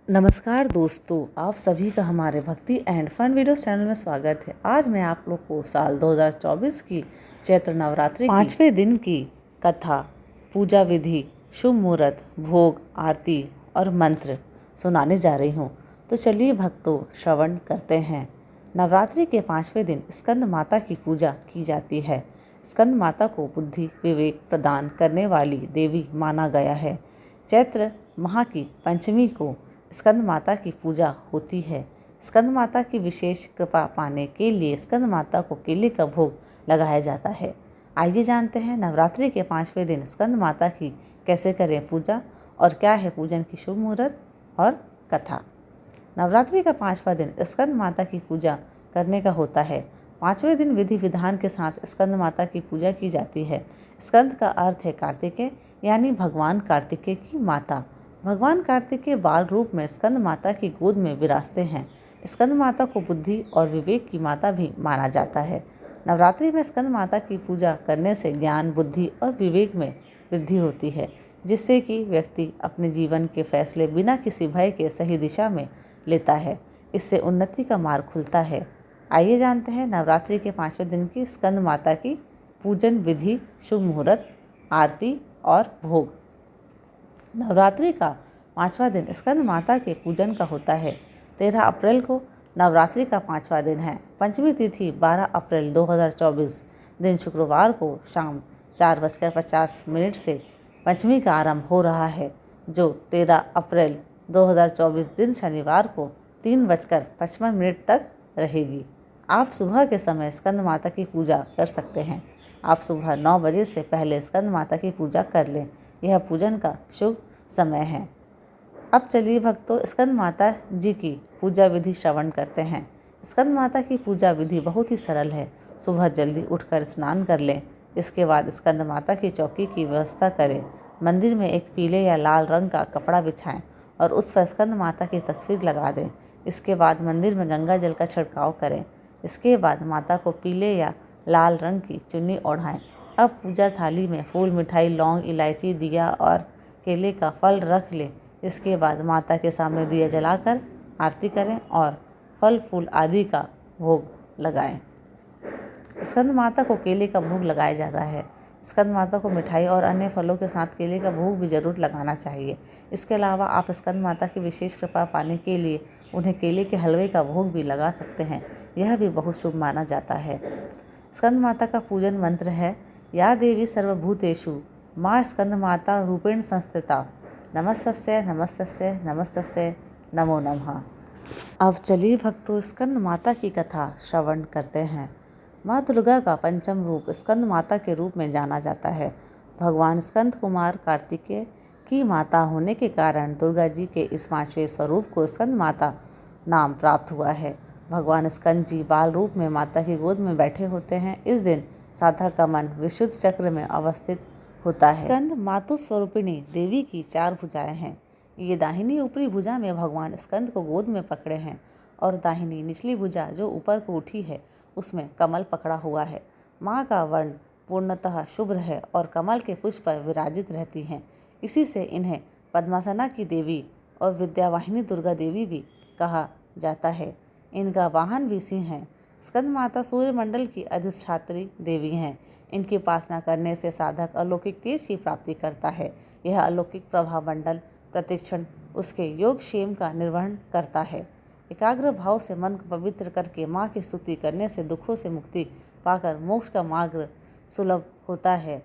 नमस्कार दोस्तों, आप सभी का हमारे भक्ति एंड फन वीडियोस चैनल में स्वागत है। आज मैं आप लोग को साल 2024 की चैत्र नवरात्रि 5वें दिन की कथा, पूजा विधि, शुभ मुहूर्त, भोग, आरती और मंत्र सुनाने जा रही हूँ। तो चलिए भक्तों, श्रवण करते हैं। नवरात्रि के 5वें दिन स्कंद माता की पूजा की जाती है। स्कंद माता को बुद्धि विवेक प्रदान करने वाली देवी माना गया है। चैत्र माह की पंचमी को स्कंद माता की पूजा होती है। स्कंद माता की विशेष कृपा पाने के लिए स्कंद माता को केले का भोग लगाया जाता है। आइए जानते हैं नवरात्रि के 5वें दिन स्कंद माता की कैसे करें पूजा और क्या है पूजन की शुभ मुहूर्त और कथा। नवरात्रि का 5वां दिन स्कंद माता की पूजा करने का होता है। 5वें दिन विधि विधान के साथ स्कंद माता की पूजा की जाती है। स्कंद का अर्थ है कार्तिकेय, यानी भगवान कार्तिकेय की माता। भगवान कार्तिकेय बाल रूप में स्कंद माता की गोद में विराजते हैं। स्कंद माता को बुद्धि और विवेक की माता भी माना जाता है। नवरात्रि में स्कंद माता की पूजा करने से ज्ञान, बुद्धि और विवेक में वृद्धि होती है, जिससे कि व्यक्ति अपने जीवन के फैसले बिना किसी भय के सही दिशा में लेता है। इससे उन्नति का मार्ग खुलता है। आइए जानते हैं नवरात्रि के 5वें दिन की स्कंद माता की पूजन विधि, शुभ मुहूर्त, आरती और भोग। नवरात्रि का 5वां दिन स्कंद माता के पूजन का होता है। 13 अप्रैल को नवरात्रि का 5वां दिन है। पंचमी तिथि 12 अप्रैल 2024 दिन शुक्रवार को शाम 4:50 से पंचमी का आरंभ हो रहा है, जो 13 अप्रैल 2024 दिन शनिवार को 3:55 तक रहेगी। आप सुबह के समय स्कंद माता की पूजा कर सकते हैं। आप सुबह 9 बजे से पहले स्कंद माता की पूजा कर लें। यह पूजन का शुभ समय है। अब चलिए भक्तों, स्कंद माता जी की पूजा विधि श्रवण करते हैं। स्कंद माता की पूजा विधि बहुत ही सरल है। सुबह जल्दी उठकर स्नान कर लें। इसके बाद स्कंद माता की चौकी की व्यवस्था करें। मंदिर में एक पीले या लाल रंग का कपड़ा बिछाएं और उस पर स्कंद माता की तस्वीर लगा दें। इसके बाद मंदिर में गंगा जल का छिड़काव करें। इसके बाद माता को पीले या लाल रंग की चुन्नी ओढ़ाएं। अब पूजा थाली में फूल, मिठाई, लौंग, इलायची, दिया और केले का फल रख लें। इसके बाद माता के सामने दिया जलाकर आरती करें और फल फूल आदि का भोग लगाएं। स्कंद माता को केले का भोग लगाया जाता है। स्कंद माता को मिठाई और अन्य फलों के साथ केले का भोग भी जरूर लगाना चाहिए। इसके अलावा आप स्कंद माता की विशेष कृपा पाने के लिए उन्हें केले के हलवे का भोग भी लगा सकते हैं। यह भी बहुत शुभ माना जाता है। स्कंद माता का पूजन मंत्र है, या देवी सर्वभूतेषु माँ स्कंद माता रूपेण संस्थिता, नमस्तस्यै नमस्तस्यै नमस्तस्यै नमो नमः। अब चलिए भक्तों, स्कंद माता की कथा श्रवण करते हैं। माँ दुर्गा का पंचम रूप स्कंद माता के रूप में जाना जाता है। भगवान स्कंद कुमार कार्तिकेय की माता होने के कारण दुर्गा जी के इस 5वें स्वरूप को स्कंद माता नाम प्राप्त हुआ है। भगवान स्कंद जी बाल रूप में माता की गोद में बैठे होते हैं। इस दिन साधक का मन विशुद्ध चक्र में अवस्थित होता है। स्कंद मातु स्वरूपिणी देवी की 4 भुजाएं हैं। ये दाहिनी ऊपरी भुजा में भगवान स्कंद को गोद में पकड़े हैं और दाहिनी निचली भुजा जो ऊपर को उठी है उसमें कमल पकड़ा हुआ है। माँ का वर्ण पूर्णतः शुभ्र है और कमल के पुष्प पर विराजित रहती हैं। इसी से इन्हें पद्मासना की देवी और विद्यावाहिनी दुर्गा देवी भी कहा जाता है। इनका वाहन भी सिंह है। स्कंद माता सूर्यमंडल की अधिष्ठात्री देवी हैं। इनकी उपासना करने से साधक अलौकिक तेज की प्राप्ति करता है। यह अलौकिक प्रभा मंडल प्रतिक्षण उसके योगक्षेम का निर्वहन करता है। एकाग्र भाव से मन को पवित्र करके माँ की स्तुति करने से दुखों से मुक्ति पाकर मोक्ष का मार्ग सुलभ होता है।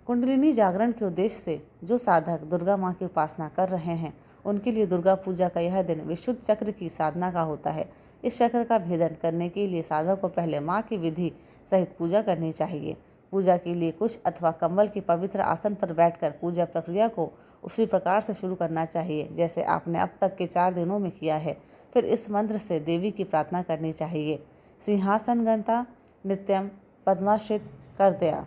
कुंडलिनी जागरण के उद्देश्य से जो साधक दुर्गा माँ की उपासना कर रहे हैं उनके लिए दुर्गा पूजा का यह दिन विशुद्ध चक्र की साधना का होता है। इस चक्र का भेदन करने के लिए साधक को पहले माँ की विधि सहित पूजा करनी चाहिए। पूजा के लिए कुश अथवा कंबल के पवित्र आसन पर बैठकर पूजा प्रक्रिया को उसी प्रकार से शुरू करना चाहिए जैसे आपने अब तक के 4 दिनों में किया है। फिर इस मंत्र से देवी की प्रार्थना करनी चाहिए। सिंहासन गंता नित्यम पद्माश्रित कर्तया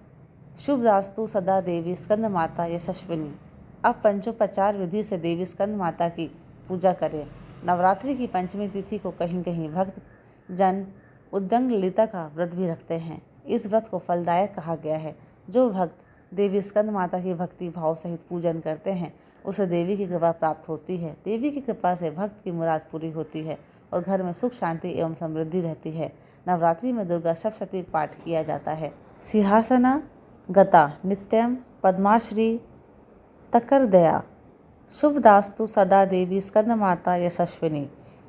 शुभदास्तु सदा देवी स्कंद माता यशस्विनी। अब पंचोपचार विधि से देवी स्कंद माता की पूजा करें। नवरात्रि की पंचमी तिथि को कहीं कहीं भक्त जन उद्दंग ललिता का व्रत भी रखते हैं। इस व्रत को फलदायक कहा गया है। जो भक्त देवी स्कंद माता की भक्ति भाव सहित पूजन करते हैं उसे देवी की कृपा प्राप्त होती है। देवी की कृपा से भक्त की मुराद पूरी होती है और घर में सुख शांति एवं समृद्धि रहती है। नवरात्रि में दुर्गा सप्तशती पाठ किया जाता है। सिंहासना गता नित्यम पद्माश्री तकरदया शुभदास्तु सदा देवी स्कंदमाता यशस्विनी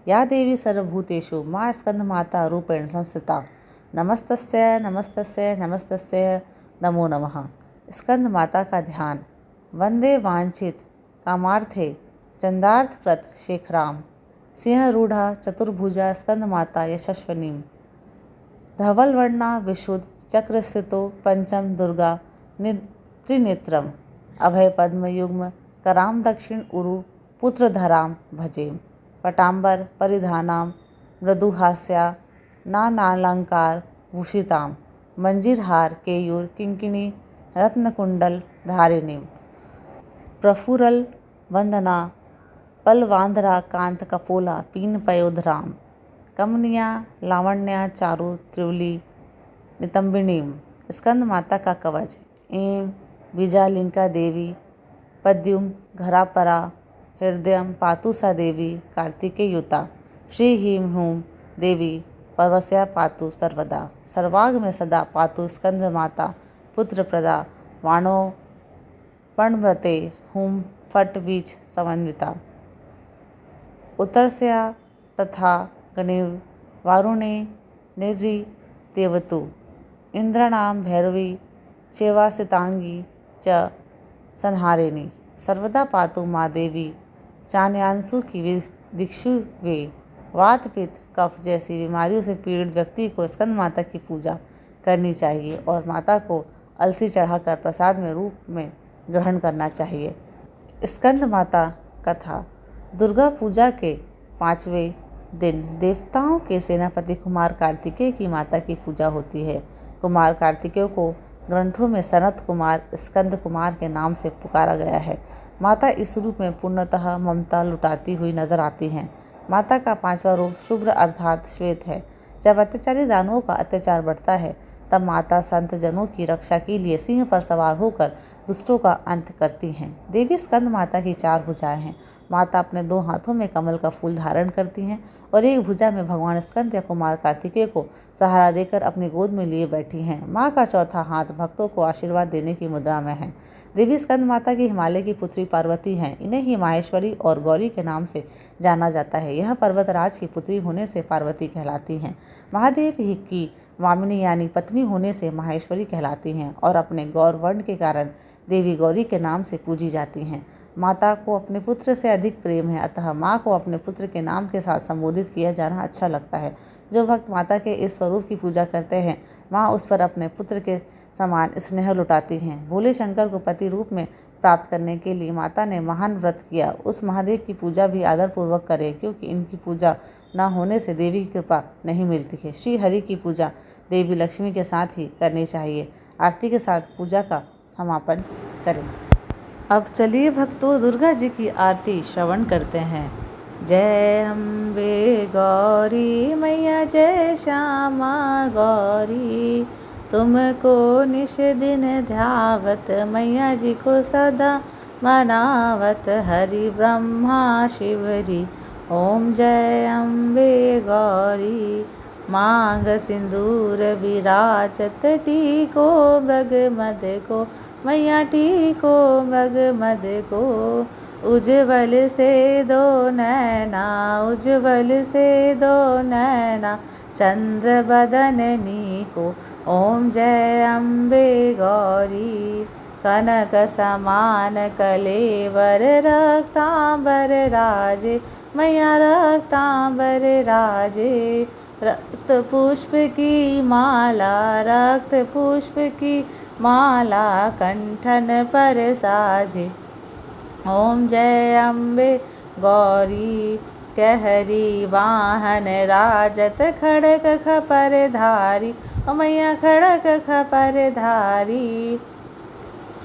या देवी सर्वभूतेषु माँ स्कंदमाता रूपेण संस्थिता नमस्तस्यै नमस्तस्यै नमस्तस्यै नमो नमः। स्कंद माता का ध्यान। वंदे वांछित कामार्थे चंदार्थप्रत शेखराम सिंह रूढ़ा चतुर्भुजा स्कंद माता यशस्विनी धवलवर्णा विशुद्ध चक्र स्थितो पंचम दुर्गा त्रिनेत्रम अभय पद्म युग्म कराम दक्षिण उरु पुत्रधराम भजे पटाम्बर परिधानाम मृदुहास्या नानालंकार भूषिताम मंजीरहार केयूर किंकिणी रत्नकुंडल धारिणी प्रफुरल वंदना पलवांधरा कांत कपोला पीन पयोधराम कमनिया लावण्या चारु त्रिवली नितंबिनीम। स्कंद माता का कवच। एम बीजालिंका देवी पद्युम घरापरा हृदयम पातु सा देवी कार्तिकेयुता श्री हीम हूम देवी पर्वस्या पातु सर्वदा सर्वाग में सदा पातु स्कंद माता पुत्र प्रदा वाणो पर्णव्रते हुम फट बीच समन्विता उत्तरस्या तथा गणेव वारुणे निर्रि देवतु इंद्रनाम भैरवी चेवासितांगी च संहारिणी सर्वदा पातु माँ देवी चान्यांशु की दिक्षु वे वात पित्त कफ जैसी बीमारियों से पीड़ित व्यक्ति को स्कंद माता की पूजा करनी चाहिए और माता को अलसी चढ़ाकर प्रसाद में रूप में ग्रहण करना चाहिए। स्कंद माता कथा। दुर्गा पूजा के 5वें दिन देवताओं के सेनापति कुमार कार्तिकेय की माता की पूजा होती है। कुमार कार्तिकेय को ग्रंथों में सनत कुमार स्कंद कुमार के नाम से पुकारा गया है। माता इस रूप में पूर्णतः ममता लुटाती हुई नजर आती हैं। माता का 5वां रूप शुभ्र अर्थात श्वेत है। जब अत्याचारी दानवों का अत्याचार बढ़ता है तब माता संत जनों की रक्षा के लिए सिंह पर सवार होकर दुष्टों का अंत करती हैं। देवी स्कंद माता की 4 भुजाएं हैं। माता अपने 2 हाथों में कमल का फूल धारण करती हैं और एक भुजा में भगवान स्कंद या कुमार कार्तिकेय को सहारा देकर अपनी गोद में लिए बैठी हैं। माँ का चौथा हाथ भक्तों को आशीर्वाद देने की मुद्रा में है। देवी स्कंद माता की हिमालय की पुत्री पार्वती हैं। इन्हें ही माहेश्वरी और गौरी के नाम से जाना जाता है। यह पर्वतराज की पुत्री होने से पार्वती कहलाती हैं। महादेव ही की वामिनी यानी पत्नी होने से माहेश्वरी कहलाती हैं और अपने गौर वर्ण के कारण देवी गौरी के नाम से पूजी जाती हैं। माता को अपने पुत्र से अधिक प्रेम है, अतः माँ को अपने पुत्र के नाम के साथ संबोधित किया जाना अच्छा लगता है। जो भक्त माता के इस स्वरूप की पूजा करते हैं माँ उस पर अपने पुत्र के समान स्नेह लुटाती हैं। भोले शंकर को पति रूप में प्राप्त करने के लिए माता ने महान व्रत किया। उस महादेव की पूजा भी आदरपूर्वक करें क्योंकि इनकी पूजा न होने से देवी की कृपा नहीं मिलती है। श्री हरि की पूजा देवी लक्ष्मी के साथ ही करनी चाहिए। आरती के साथ पूजा का समापन करें। अब चलिए भक्तों दुर्गा जी की आरती श्रवण करते हैं। जय अम्बे गौरी मैया जय श्यामा गौरी तुमको निश दिन ध्यावत मैया जी को सदा मनावत हरि ब्रह्मा शिवरी ओम जय अम्बे गौरी मांग सिंदूर विराजत टीको मृग मद को मैया टीको मृग मद को उज्ज्वल से 2 नैना उज्ज्वल से 2 नैना चंद्र बदननी को ओम जय अम्बे गौरी कनक समान कलेवर रक्तांबर राजे मैया रक्तांबर राजे रक्त पुष्प की माला रक्त पुष्प की माला कंठन पर साजे ओम जय अम्बे गौरी कहरी वाहन राजत खड़क खपर धारी ओ मैया खड़क खपर धारी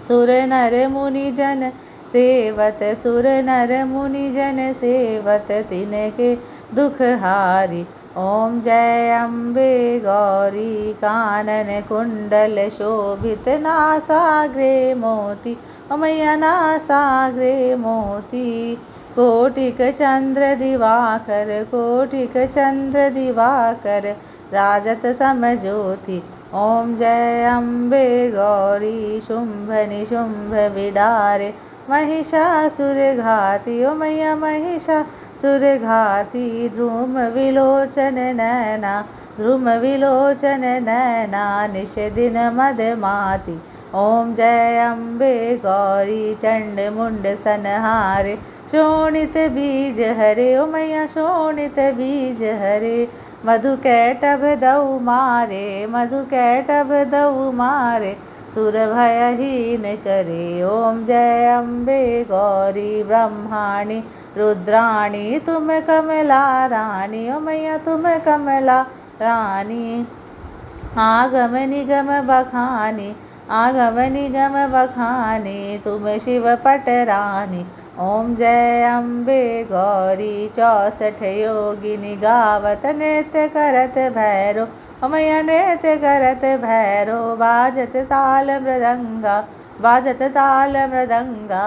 सुर नर मुनि जन सेवत सुर नर मुनि जन सेवत तिनके दुख हारी ओम जय अम्बे गौरी कानन कुंडल शोभित नासाग्रे मोती ओ मैया नासाग्रे मोती कोटिक चंद्र दिवाकर कोटिक चंद्र दिवाकर राजत समज्योति। ओम जय अम्बे गौरी शुंभ निशुंभ विडारे महिषासुर घाती ओ मैया महिषासुर घाती ध्रुम विलोचन नैना ध्रुम विलोचन नैना निश दिन मदमाती। ओम जय अम्बे गौरी चंड मुंड सनहारे शोणित बीज हरे ओ मैया शोणित बीज हरे मधु कैटभ दऊ मारे मधु कैटभ दऊ मारे सुर भयहीन करे। ओम जय अम्बे गौरी ब्रह्माणी रुद्राणी तुम कमला रानी ओ मैया तुम कमला रानी आगम निगम बखानी आगम निगम बखानी तुम शिव पटरानी। ओम जय अम्बे गौरी 64 योगिनी गावत नृत्य करत भैरो ओ मैया नृत्य करत भैरो बाजत ताल मृदंगा बाजत ताल मृदंगा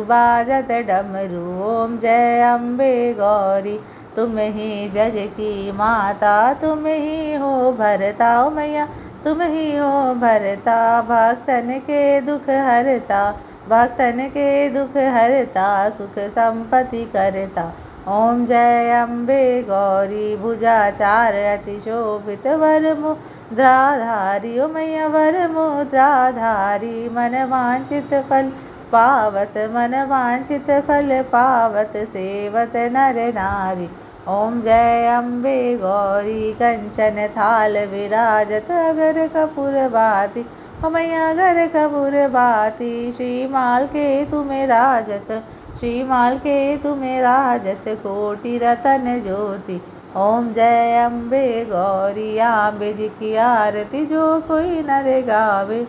बाजत डमरू। ओम जय अम्बे गौरी तुम ही जग की माता तुम ही हो भरता ओ मैया तुम ही हो भरता भक्तन के दुख हरता भक्तन के दुख हरता सुख संपत्ति करता। ओम जय अम्बे गौरी भुजाचार अति शोभित वर मुद्राधारी ओ मैया वर मुद्राधारी मन वांछित फल पावत मन वांछित फल पावत सेवत नर नारी। ओम जय अम्बे गौरी कंचन थाल विराजत अगर कपूर बाती ओ मैया अगर कपूर बाती श्रीमाल के तुम्हें राजत श्रीमाल के तुम्हें राजत कोटि रतन ज्योति। ओम जय अम्बे गौरी आम्बे जी की आरती जो कोई नर गावे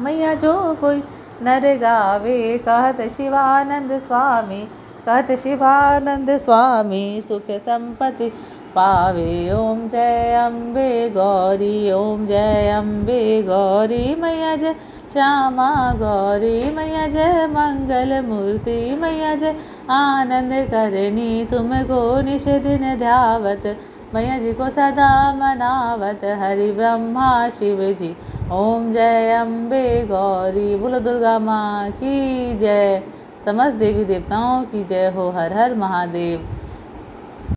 मैया जो कोई नर गावे कहत शिवानंद स्वामी कहत शिवानंद स्वामी सुख संपत्ति पावे। ओम जय अम्बे गौरी ओम जय अम्बे गौरी मैया जय श्यामा गौरी मैया जय मंगल मूर्ति मैया जय आनंद करणी तुमको निश दिन ध्यावत मैया जी को सदा मनावत हरि ब्रह्मा शिव जी। ओम जय अम्बे गौरी बोलो दुर्गा माँ की जय समस्त देवी देवताओं की जय हो। हर हर महादेव।